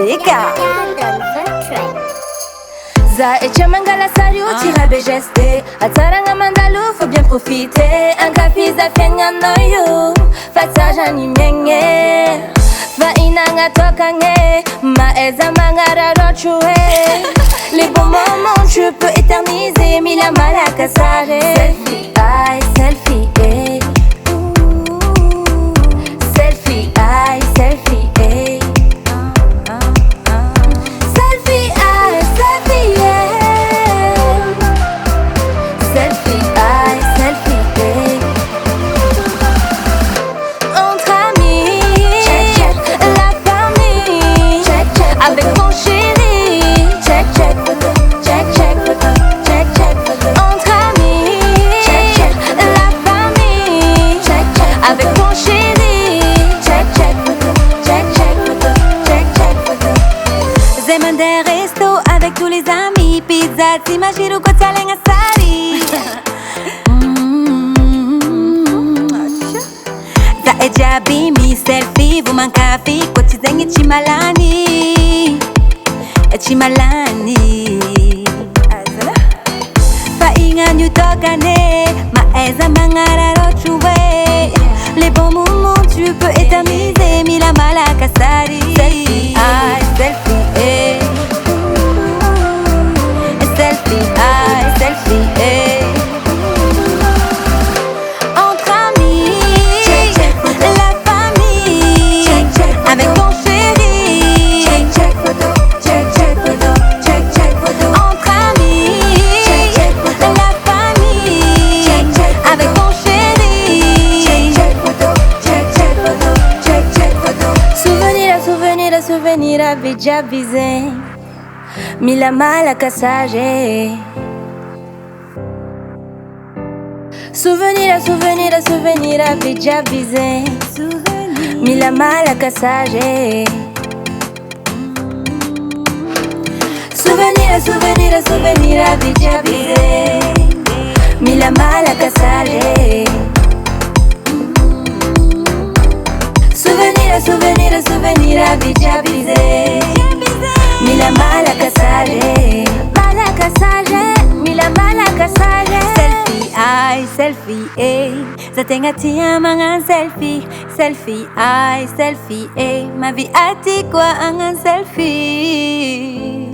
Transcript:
Beka Za etia mangala sario tira begeste Ataranga mandalo faut bien profiter Un café za fianga noyo Fatsa ni menge Va inanga tokange Maeza mangara rochue Les bons moments je peux éterniser Mila malaka sare Selfie, aïe, selfie, eh Selfie, aïe, selfie, eh Selfie, aïe, selfie, eh Selfie, aïe, selfie, eh Entre amis, la famille Avec mon chéri Check, check, photo, check, check, photo, check, check, photo Entre amis, la famille Avec mon chéri Check, check, photo, check, check, photo, check, check, photo Zeman des restos avec tous les amis Pizza, timagiru kwa talenga sari Za ejabi mi selfie Vuman kafi kwa tizengi chimalani Chimalani Fainga nyutokane Maeza mangara rochue Les bons moments tu peux éterniser Mila malaka sari Selfie, aïe, selfie, eh Selfie, aïe, selfie, eh Entre amis, la famille Avec mon chéri Check, check, photo, check, check, photo, check, check, photo Entre amis, la famille Avec mon chéri Check, check, photo, check, check, photo, check, check, photo Souvenir, souvenir, abidja bizé Mila malaka sage Souvenir, abidja bizé Mila malaka sage Souvenir, abidja bizé Mila malaka sage Souvenir, abidja bizé Mila malaka sage Mila malaka sage Selfie, aïe, selfie, eh Zatenga tia mangan selfie Selfie, aïe, selfie, eh Ma vie ati kwa angan selfie